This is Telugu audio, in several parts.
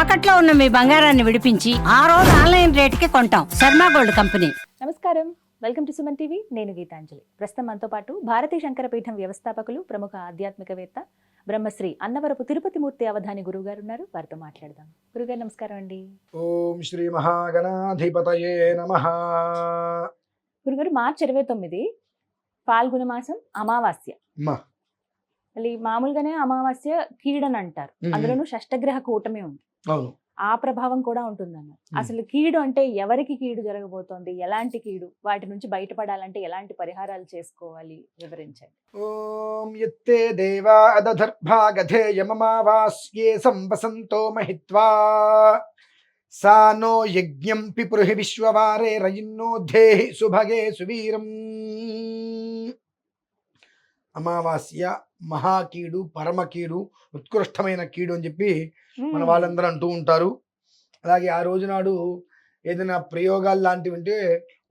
తాకట్లో ఉన్న మీ బంగారాన్ని విడిపించి ఆ రోజు ఆన్లైన్ రేటుకి కొంటాం. Sharma gold company. నమస్కారం, వెల్కమ్ టు సుమన్ టీవీ. నేను గీతాంజలి. ప్రస్తుతం మనతో పాటు భారతీ శంకరపీఠం వ్యవస్థాపకులు, ప్రముఖ ఆధ్యాత్మికవేత్త, బ్రహ్మశ్రీ అన్నవరపు తిరుపతిమూర్తి అవధాని గురువు గారు ఉన్నారు. వారితో మాట్లాడదాం. గురుగారు నమస్కారం అండి. ఓం శ్రీ మహాగణాధిపతయే నమః. గురుగారు, మార్చి 29 ఫాల్గుణ మాసం అమావాస్య. మళ్ళీ మామూలుగానే అమావాస్య కీడని అంటారు, అందులోనూ షష్టగ్రహ కూటమి ఉంది. అవును, ఆ ప్రభావం కూడా ఉంటుందన్న. అసలు కీడు అంటే ఎవరికి కీడు జరగబోతోంది, ఎలాంటి కీడు, వాటి నుంచి బయటపడాలంటే ఎలాంటి పరిహారాలు చేసుకోవాలి, వివరించండి. ఓం యత్తే దేవా అదధర్భాగధేయమమావాస్యే సంవసంతో మహిత్వా సా నో యజ్ఞం పిపురుహి విశ్వవారే రయిన్నో ధేహి సుభగే సువీరం. అమావాస్య మహాకీడు, పరమకీడు, ఉత్కృష్టమైన కీడు అని చెప్పి మన వాళ్ళందరూ అంటూ ఉంటారు. అలాగే ఆ రోజు నాడు ఏదైనా ప్రయోగాలు లాంటివి ఉంటే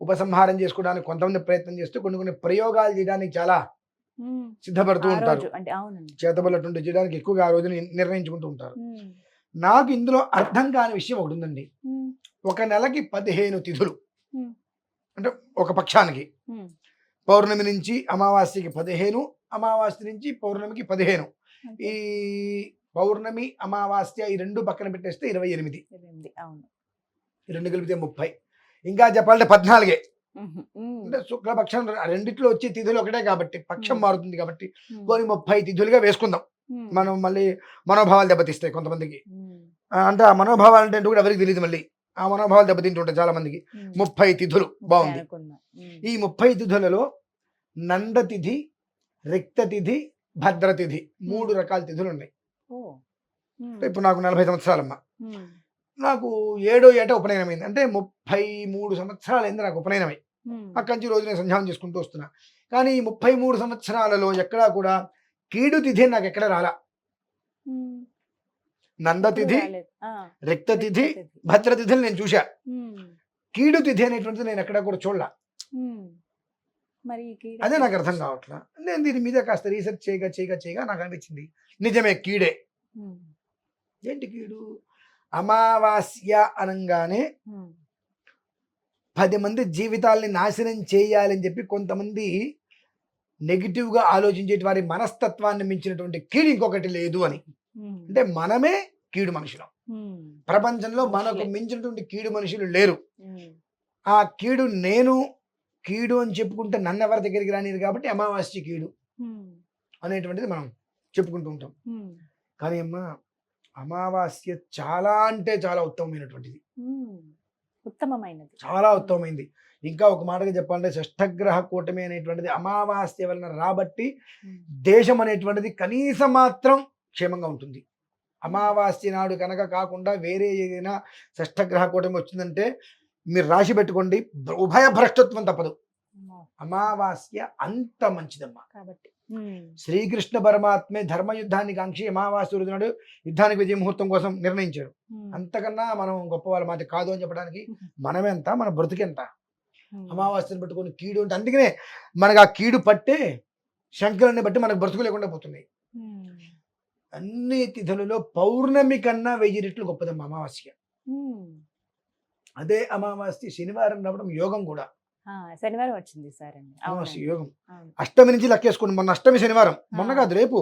ఉపసంహారం చేసుకోవడానికి కొంతమంది ప్రయత్నం చేస్తూ కొన్ని ప్రయోగాలు చేయడానికి చాలా సిద్ధపడుతూ ఉంటారు. చేతబల్లటువంటి చేయడానికి ఎక్కువగా ఆ రోజుని నిర్ణయించుకుంటూ ఉంటారు. నాకు ఇందులో అర్థం కాని విషయం ఒకటి ఉందండి. ఒక నెలకి 15 తిథులు, అంటే ఒక పక్షానికి పౌర్ణమి నుంచి అమావాస్యకి 15, అమావాస్య నుంచి పౌర్ణమికి 15. ఈ పౌర్ణమి అమావాస్య ఈ రెండు పక్కన పెట్టేస్తే 28. ఈ రెండు కలిపితే 30. ఇంకా చెప్పాలంటే 14. అంటే శుక్లపక్షం రెండిట్లో వచ్చే తిథులు ఒకటే కాబట్టి పక్షం మారుతుంది కాబట్టి కొన్ని 30 తిథులుగా వేసుకుందాం. మనం మళ్ళీ మనోభావాలు దెబ్బతీస్తాయి కొంతమందికి. అంటే ఆ మనోభావాలు అంటే కూడా ఎవరికి తెలియదు. మళ్ళీ ఆ మనోభావాలు దెబ్బతింటుంటాయి చాలా మందికి. 30 తిథులు బాగుంది. ఈ 30 తిథులలో నందతిథి, రిక్తతిథి, భద్రతిథి 3 రకాల తిథులు ఉన్నాయి. ఇప్పుడు నాకు 40 సంవత్సరాలమ్మా. నాకు 7వ ఏట ఉపనయనమైంది. అంటే 33 సంవత్సరాలు అయింది నాకు ఉపనయనమై. అక్కడి నుంచి రోజు నేను సంధ్యానం చేసుకుంటూ వస్తున్నా. కానీ ఈ 33 సంవత్సరాలలో ఎక్కడా కూడా కీడు తిథి నాకు ఎక్కడ రాలా. నందతిథి, రిక్తతిథి, భద్రతిథిని నేను చూసా. కీడు తిథి అనేటువంటిది నేను ఎక్కడా కూడా చూడలా. అదే నాకు అర్థం కావట్లా. నేను దీని మీద కాస్త రీసెర్చ్ చేయగా నాకు అనిపించింది నిజమే కీడే. ఏంటి కీడు? అమావాస్య అనగానే 10 మంది జీవితాలని నాశనం చేయాలని చెప్పి కొంతమంది నెగిటివ్గా ఆలోచించే వారి మనస్తత్వాన్ని మించినటువంటి కీడు ఇంకొకటి లేదు అని. అంటే మనమే కీడు మనుషులం. ప్రపంచంలో మనకు మించినటువంటి కీడు మనుషులు లేరు. ఆ కీడు నేను కీడు అని చెప్పుకుంటే నన్ను ఎవరి దగ్గరికి రానిది కాబట్టి అమావాస్య కీడు అనేటువంటిది మనం చెప్పుకుంటూ ఉంటాం. కానీ అమ్మా, అమావాస్య చాలా అంటే చాలా ఉత్తమమైనటువంటిది, చాలా ఉత్తమమైంది. ఇంకా ఒక మాటగా చెప్పాలంటే షష్ఠగ్రహ కూటమి అనేటువంటిది అమావాస్య వలన రాబట్టి దేశం అనేటువంటిది కనీసం మాత్రం క్షేమంగా ఉంటుంది. అమావాస్య నాడు కనుక కాకుండా వేరే ఏదైనా షష్ఠగ్రహ కూటమి వచ్చిందంటే మీరు రాసి పెట్టుకోండి, ఉభయ భ్రష్టత్వం తప్పదు. అమావాస్య అంత మంచిదమ్మా. శ్రీకృష్ణ పరమాత్మే ధర్మయుద్ధాన్ని కాంక్షి అమావాస్య రోజు నాడు యుద్ధానికి విజయ ముహూర్తం కోసం నిర్ణయించాడు. అంతకన్నా మనం గొప్పవాళ్ళ మాట కాదు అని చెప్పడానికి మనమెంత, మన బ్రతుకెంత. అమావాస్యను పెట్టుకొని కీడు అంటే అందుకనే మనకు ఆ కీడు పట్టే శంకరుని బట్టి మనకు బ్రతుకు లేకుండా పోతున్నాయి. అన్ని తిథులలో పౌర్ణమి కన్నా 1000 రెట్లు గొప్పదమ్మా అమావాస్య. అదే అమావాస్య శనివారం రావడం యోగం కూడా. శనివారం వచ్చింది సార్. అమావాస్య యోగం. అష్టమి నుంచి లెక్కేసుకోండి. మొన్న అష్టమి శనివారం, మొన్న కాదు రేపు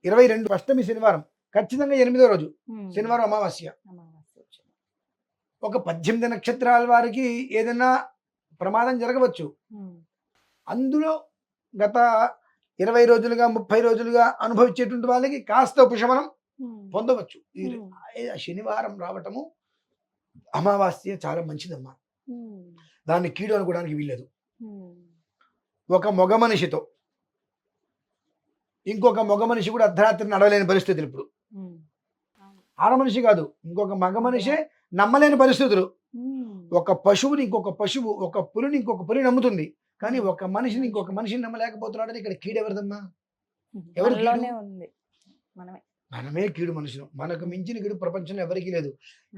22 అష్టమి శనివారం, ఖచ్చితంగా 8వ రోజు శనివారం అమావాస్య. ఒక 18 నక్షత్రాల వారికి ఏదైనా ప్రమాదం జరగవచ్చు. అందులో గత 20 రోజులుగా 30 రోజులుగా అనుభవించేటువంటి వాళ్ళకి కాస్త ఉపశమనం పొందవచ్చు. శనివారం రావటము అమావాస్య చాలా మంచిదమ్మా. దాన్ని కీడు అనుకోవడానికి వీల్లేదు. ఒక మగ మనిషితో ఇంకొక మగ మనిషి కూడా అర్ధరాత్రి నడవలేని పరిస్థితులు. ఇప్పుడు ఆడ మనిషి కాదు, ఇంకొక మగ మనిషే నమ్మలేని పరిస్థితులు. ఒక పశువుని ఇంకొక పశువు, ఒక పులిని ఇంకొక పులి నమ్ముతుంది. కానీ ఒక మనిషిని ఇంకొక మనిషిని నమ్మలేకపోతున్నాడని ఇక్కడ కీడు ఎవరిదమ్మా? ఎవరు? మనమే కీడు మనుషులు. మనకు మించిన కీడు ప్రపంచంలో ఎవరికీ లేదు.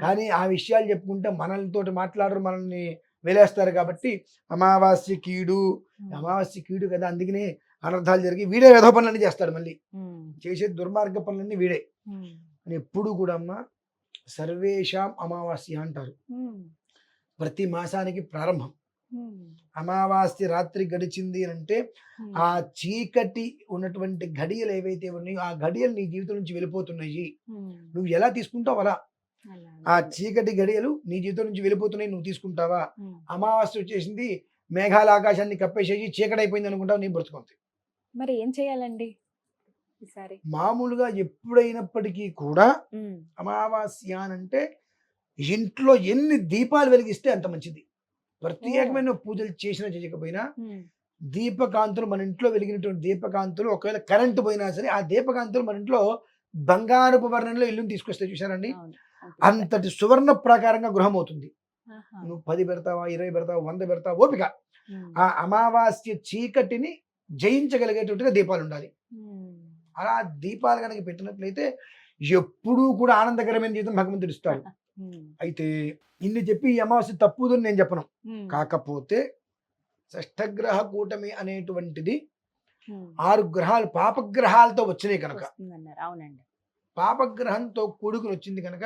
కానీ ఆ విషయాలు చెప్పుకుంటే మనలతో మాట్లాడరు, మనల్ని వెలేస్తారు. కాబట్టి అమావాస్య కీడు, అమావాస్య కీడు కదా, అందుకనే అనర్థాలు జరిగి వీడే వ్యధ పనులన్నీ చేస్తాడు. మళ్ళీ చేసే దుర్మార్గ పనులన్నీ వీడే. అని ఎప్పుడు కూడా అమ్మ సర్వేషాం అమావాస్య అంటారు. ప్రతి మాసానికి ప్రారంభం. అమావాస్య రాత్రి గడిచింది అని అంటే ఆ చీకటి ఉన్నటువంటి ఘడియలు ఏవైతే ఉన్నాయో ఆ ఘడియలు నీ జీవితం నుంచి వెళ్ళిపోతున్నాయి. నువ్వు ఎలా తీసుకుంటావు అలా. ఆ చీకటి ఘడియలు నీ జీవితం నుంచి వెళ్ళిపోతున్నాయి, నువ్వు తీసుకుంటావా? అమావాస్య వచ్చేసింది, మేఘాల ఆకాశాన్ని కప్పేసేసి చీకటి అయిపోయింది అనుకుంటావు, నీ బ్రతుకుంది. మరి ఏం చేయాలండి ఈసారి? మామూలుగా ఎప్పుడైనప్పటికీ కూడా అమావాస్య అంటే ఇంట్లో ఎన్ని దీపాలు వెలిగిస్తే అంత మంచిది. ప్రత్యేకమైన పూజలు చేసినా చేయకపోయినా దీపకాంతులు మన ఇంట్లో వెలిగినటువంటి దీపకాంతులు ఒకవేళ కరెంటు పోయినా సరే ఆ దీపకాంతులు మన ఇంట్లో బంగారపు వర్ణంలో ఇల్లుని తీసుకొస్తే చూసారండి, అంతటి సువర్ణ ప్రకారంగా గృహం అవుతుంది. నువ్వు 10 పెడతావా, 20 పెడతావా, 100 పెడతావా, ఓపిక. ఆ అమావాస్య చీకటిని జయించగలిగేటట్టుగా దీపాలు ఉండాలి. అలా దీపాలు కనుక పెట్టినట్లయితే ఎప్పుడూ కూడా ఆనందకరమైన జీవితం భగవంతుడు ఇస్తాడు. అయితే ఇన్ని చెప్పి ఈ అమావాస్య తప్పుదని నేను చెప్పను. కాకపోతే షష్ఠగ్రహ కూటమి అనేటువంటిది 6 గ్రహాలు పాపగ్రహాలతో వచ్చినాయి కనుక, అవునండి, పాపగ్రహంతో కూడుకుని వచ్చింది కనుక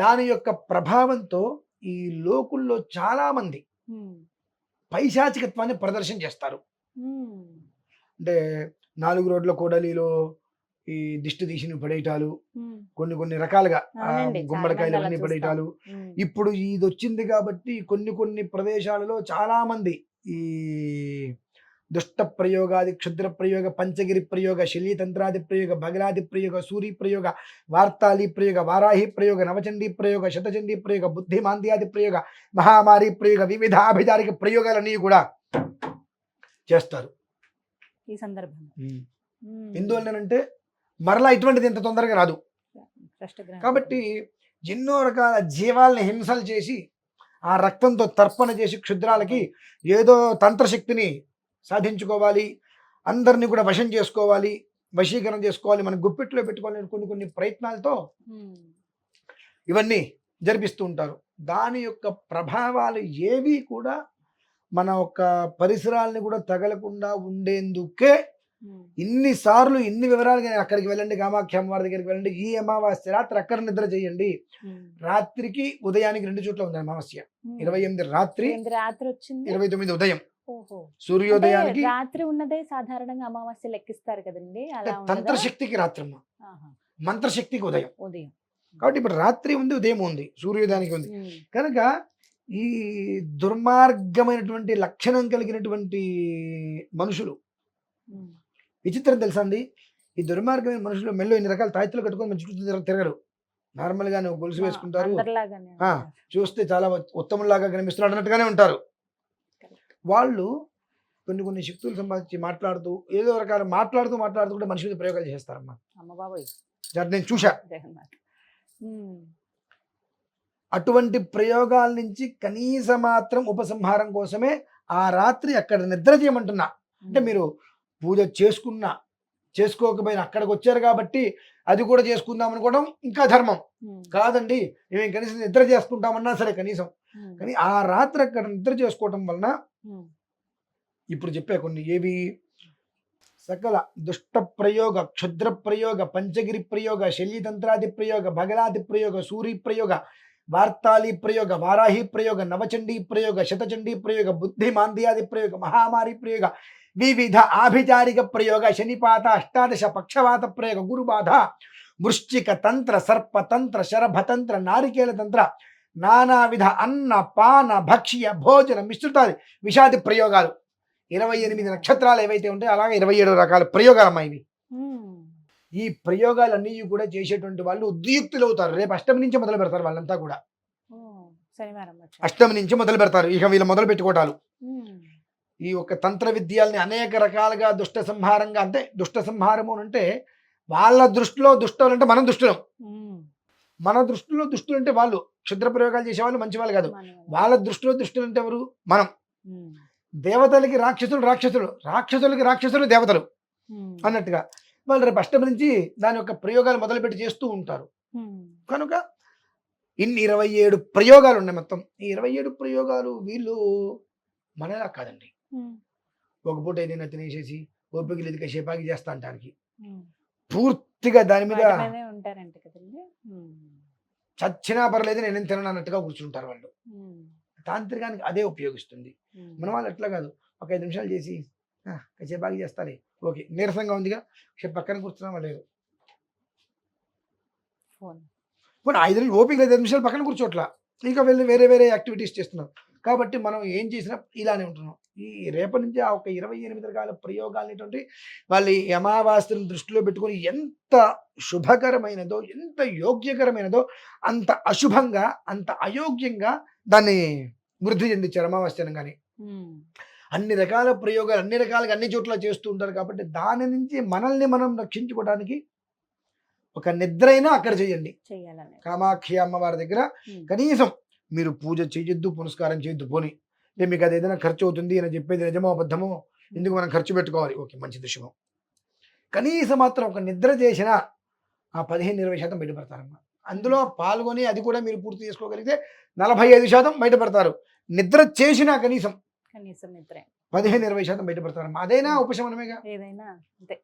దాని యొక్క ప్రభావంతో ఈ లోకుల్లో చాలా మంది పైశాచికత్వాన్ని ప్రదర్శన చేస్తారు. అంటే 4 రోడ్ల కూడలిలో ఈ దిష్టి తీసిన పడేయటాలు, కొన్ని రకాలుగా గుమ్మడికాయలు అన్ని పడేయటాలు. ఇప్పుడు ఇది వచ్చింది కాబట్టి కొన్ని ప్రదేశాలలో చాలా మంది ఈ దుష్ట ప్రయోగాది, క్షుద్ర ప్రయోగ, పంచగిరి ప్రయోగ, శల్యతంత్రాది ప్రయోగ, బగలాది ప్రయోగ, సూరి ప్రయోగ, వార్తాళి ప్రయోగ, వారాహి ప్రయోగ, నవచండీ ప్రయోగ, శతచండీ ప్రయోగ, బుద్ధిమాంద్యాది ప్రయోగ, మహామారి ప్రయోగ, వివిధ అభిధారిక ప్రయోగాలన్నీ కూడా చేస్తారు ఈ సందర్భంగా. ఎందువల్లనంటే మరలా ఇటువంటిది ఇంత తొందరగా రాదు కాబట్టి ఎన్నో రకాల జీవాలని హింసలు చేసి ఆ రక్తంతో తర్పణ చేసి క్షుద్రాలకి ఏదో తంత్రశక్తిని సాధించుకోవాలి, అందరినీ కూడా వశం చేసుకోవాలి, వశీకరణ చేసుకోవాలి, మన గుప్పెట్లో పెట్టుకోవాలని కొన్ని ప్రయత్నాలతో ఇవన్నీ జరిపిస్తూ ఉంటారు. దాని యొక్క ప్రభావాలు ఏవి కూడా మన యొక్క పరిసరాలని కూడా తగలకుండా ఉండేందుకే ఇన్నిసార్లు ఇన్ని వివరాలుగా అక్కడికి వెళ్ళండి, కామాఖ్య అమ్మవారి దగ్గరికి వెళ్ళండి, ఈ అమావాస్య రాత్రి అక్కడ నిద్ర చేయండి. రాత్రికి ఉదయానికి 2 చోట్ల ఉంది అమావాస్య. 28 రాత్రి వచ్చింది, 29 ఉదయం. సూర్యోదయానికి రాత్రి ఉన్నదే సాధారణంగా అమావాస్య లెక్కిస్తారు కదండి. తంత్రశక్తికి రాత్రమ్మ, మంత్రశక్తికి ఉదయం. కాబట్టి ఇప్పుడు రాత్రి ఉంది, ఉదయం ఉంది, సూర్యోదయానికి ఉంది కనుక ఈ దుర్మార్గమైనటువంటి లక్షణం కలిగినటువంటి మనుషులు, విచిత్రం తెలుసా అండి, ఈ దుర్మార్గమైన మనుషులు మెల్లో ఇన్ని రకాల తాయితులు కట్టుకొని మంచి చుట్టూ తిరగరు. నార్మల్ గా గొలుసు వేసుకుంటారు, చూస్తే చాలా ఉత్తములాగా కనిపిస్తున్నారు అన్నట్టుగానే ఉంటారు. వాళ్ళు కొన్ని శక్తులు సంపాదించి మాట్లాడుతూ ఏదో రకాల మాట్లాడుతూ కూడా మనిషి మీద ప్రయోగాలు చేస్తారమ్మా. నేను చూసా. అటువంటి ప్రయోగాల నుంచి కనీస మాత్రం ఉపసంహారం కోసమే ఆ రాత్రి అక్కడ నిద్ర చేయమంటున్నా. అంటే మీరు పూజ చేసుకున్నా చేసుకోకపోయినా అక్కడికి వచ్చారు కాబట్టి అది కూడా చేసుకుందాం అనుకోవడం ఇంకా ధర్మం కాదండి. మేము కనీసం నిద్ర చేసుకుంటామన్నా సరే కనీసం, కానీ ఆ రాత్రి అక్కడ నిద్ర చేసుకోవటం వలన ఇప్పుడు చెప్పే కొన్ని ఏవి సకల దుష్ట ప్రయోగ, క్షుద్ర ప్రయోగ, పంచగిరి ప్రయోగ, శల్యతంత్రాది ప్రయోగ, బగలాది ప్రయోగ, సూరి ప్రయోగ, వార్తాళి ప్రయోగ, వారాహి ప్రయోగ, నవచండీ ప్రయోగ, శతచండీ ప్రయోగ, బుద్ధిమాంద్యాది ప్రయోగ, మహామారి ప్రయోగ, వివిధ ఆభిచారిక ప్రయోగ, శనిపాత, అష్టాదశ పక్షవాత ప్రయోగ, గురుబాధ, వృశ్చిక తంత్ర, సర్పతంత్ర, శరభతంత్ర, నారికేల తంత్ర, నానావిధ అన్న పాన భక్ష్య భోజన మిశ్రితాది విషాది ప్రయోగాలు, 28 నక్షత్రాలు ఏవైతే ఉంటాయో అలాగే 27 రకాల ప్రయోగాలమ్మా ఇవి. ఈ ప్రయోగాలన్నీ కూడా చేసేటువంటి వాళ్ళు ఉద్యుక్తులు అవుతారు. రేపు అష్టమి నుంచి మొదలు పెడతారు వాళ్ళంతా కూడా. అష్టమి నుంచి మొదలు పెడతారు ఇక వీళ్ళు మొదలు పెట్టుకోవటాలు. ఈ యొక్క తంత్ర విద్యల్ని అనేక రకాలుగా దుష్ట సంహారంగా, అంటే దుష్ట సంహారము అంటే వాళ్ళ దృష్టిలో దుష్టులు అంటే మనం దుష్టులం, మన దృష్టిలో దుష్టులు అంటే వాళ్ళు క్షుద్ర ప్రయోగాలు చేసేవాళ్ళు మంచి వాళ్ళు కాదు. వాళ్ళ దృష్టిలో దుష్టులు అంటే ఎవరు? మనం. దేవతలకి రాక్షసులు, రాక్షసులకి రాక్షసులు దేవతలు అన్నట్టుగా వాళ్ళు రేపు అష్టమి నుంచి దాని యొక్క ప్రయోగాలు మొదలుపెట్టి చేస్తూ ఉంటారు. కనుక ఇన్ని 27 ప్రయోగాలు ఉన్నాయి మొత్తం. ఈ 27 ప్రయోగాలు వీళ్ళు మనలా కాదండి. ఒక పూట ఏదైనా తినేసేసి ఓపిక లేదు షేపాకి చేస్తా అంటానికి పూర్తిగా దాని మీద వాటి మీదే ఉంటారంట కదండి. చచ్చినా పర్లేదు నేనేం తినను అన్నట్టుగా కూర్చుంటారు వాళ్ళు. తాంత్రికానికి అదే ఉపయోగిస్తుంది. మన వాళ్ళు అట్లా కాదు, ఒక 5 నిమిషాలు చేసి కాసేపు బాగా చేస్తారే, ఓకే నీరసంగా ఉందిగా కాసేపు పక్కన కూర్చున్నామా లేదు, ఫోన్ పోనీ 5 నిమిషాలు ఓపిక లేదు, 5 నిమిషాలు పక్కన కూర్చోట్లా, ఇంకా వెళ్ళి వేరే వేరే యాక్టివిటీస్ చేస్తున్నాం. కాబట్టి మనం ఏం చేసినా ఇలానే ఉంటున్నాం. ఈ రేపటి నుంచి ఆ ఒక 28 రకాల ప్రయోగాలు అనేటువంటి వాళ్ళు ఈ అమావాస్యను దృష్టిలో పెట్టుకొని ఎంత శుభకరమైనదో, ఎంత యోగ్యకరమైనదో అంత అశుభంగా, అంత అయోగ్యంగా దాన్ని వృద్ధి చెందించారు అమావాస్య అనగానే. అన్ని రకాల ప్రయోగాలు అన్ని రకాలుగా అన్ని చోట్ల చేస్తూ ఉంటారు. కాబట్టి దాని నుంచి మనల్ని మనం రక్షించుకోవడానికి ఒక నిద్ర అయినా అక్కడ చేయండి. కామాఖ్య అమ్మవారి దగ్గర కనీసం మీరు పూజ చేయొద్దు, పునస్కారం చేయొద్దు, పోని మీకు అది ఏదైనా ఖర్చు అవుతుంది అని చెప్పేది నిజమో అబద్ధమో, ఎందుకు మనం ఖర్చు పెట్టుకోవాలి, ఓకే మంచిది శుభం. కనీసం మాత్రం ఒక నిద్ర చేసినా ఆ 15-20% బయటపడతారమ్మా. అందులో పాల్గొని అది కూడా మీరు పూర్తి చేసుకోగలిగితే 45% బయటపడతారు. నిద్ర చేసినా కనీసం నిద్ర 15-20% బయటపడతారమ్మా. అదైనా ఉపశమనమేగా, ఏదైనా అంతే.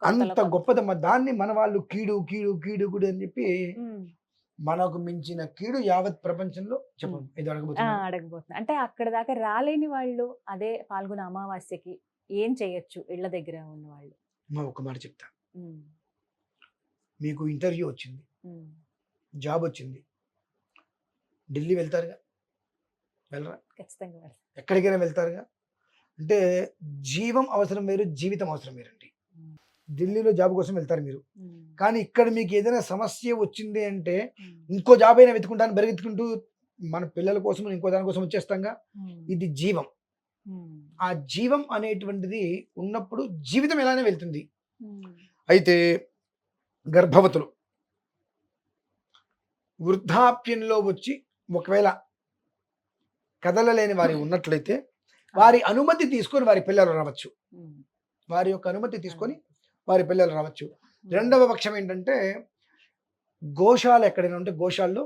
అంత గొప్పదమ్మా. దాన్ని మన వాళ్ళు కీడు కీడు కీడు కీడు అని చెప్పి మనకు మించిన కీడు యావత్ ప్రపంచంలో చెప్పండి. ఇది అడగబోతున్నా అంటే అక్కడ దాకా రాలేని వాళ్ళు అదే పాల్గొన అమావాస్యకి ఏం చేయొచ్చు? ఇళ్ల దగ్గర ఉన్న వాళ్ళు ఒక మాట చెప్తా. మీకు ఇంటర్వ్యూ వచ్చింది, జాబ్ వచ్చింది, ఢిల్లీ వెళ్తారుగా, వెళ్ళరా? ఖచ్చితంగా ఎక్కడికైనా వెళ్తారుగా. అంటే జీవం అవసరం వేరు, జీవితం అవసరం వేరండి. ఢిల్లీలో జాబ్ కోసం వెళ్తారు మీరు, కానీ ఇక్కడ మీకు ఏదైనా సమస్య వచ్చింది అంటే ఇంకో జాబ్ అయినా వెతుకుంటాను పరిగెత్తుకుంటూ మన పిల్లల కోసం ఇంకో దానికోసం వచ్చేస్తాంగా. ఇది జీవం. ఆ జీవం అనేటువంటిది ఉన్నప్పుడు జీవితం ఎలానే వెళ్తుంది. అయితే గర్భవతులు వృద్ధాప్యంలో వచ్చి ఒకవేళ కదలలేని వారి ఉన్నట్లయితే వారి అనుమతి తీసుకొని వారి పిల్లలు రావచ్చు. వారి యొక్క అనుమతి తీసుకొని వారి పిల్లలు రావచ్చు. రెండవ పక్షం ఏంటంటే గోశాల ఎక్కడైనా ఉంటే గోశాలలో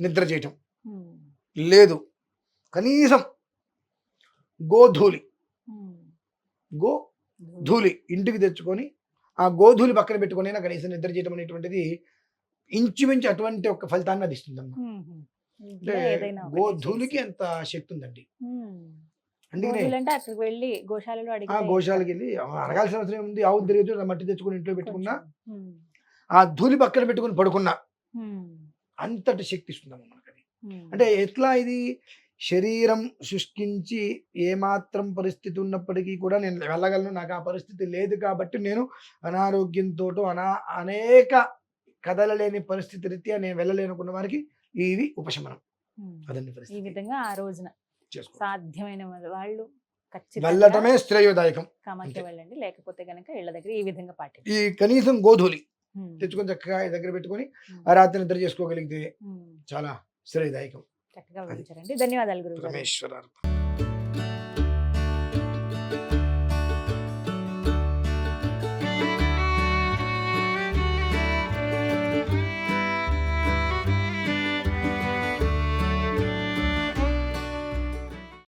నిద్ర చేయటం లేదు, కనీసం గోధూళి ఇంటికి తెచ్చుకొని ఆ గోధూళి పక్కన పెట్టుకొని కనీసం నిద్ర చేయటం అనేటువంటిది ఇంచుమించు అటువంటి ఒక ఫలితాన్ని అది ఇస్తుందమ్మా. అంటే గోధూళికి ఎంత శక్తి ఉందండి. గోశాలకి వెళ్ళి అడగాల్సిన అవసరం ఏముంది, ఆవు తిరిగి మట్టి తెచ్చుకొని ఇంట్లో పెట్టుకున్నా, ఆ ధూళి పక్కన పెట్టుకుని పడుకున్నా అంతటి శక్తి ఇస్తుందమ్మా మనకి. అంటే ఎట్లా ఇది శరీరం శుష్కించి ఏమాత్రం పరిస్థితి ఉన్నప్పటికీ కూడా నేను వెళ్ళగలను, నాకు ఆ పరిస్థితి లేదు కాబట్టి నేను అనారోగ్యంతో అనేక కదలలేని పరిస్థితి రీత్యా నేను వెళ్ళలేనుకున్న వారికి ఇది ఉపశమనం. అదండి పరిస్థితి. ఈ విధంగా ఆ రోజున సాధ్యమైన వాళ్ళు వెళ్ళటమే శ్రేయోదాయకం. కామాఖ్య వెళ్ళండి, లేకపోతే గనక ఇళ్ళ దగ్గర ఈ విధంగా పాటించండి. ఈ కనీసం గోధూళి తెచ్చుకొని చక్కగా దగ్గర పెట్టుకొని ఆ రాత్రి నిద్ర చేసుకోగలిగితే చాలా శ్రేయదాయకం. చక్కగా వివరించారండి. ధన్యవాదాలు గురువు గారు.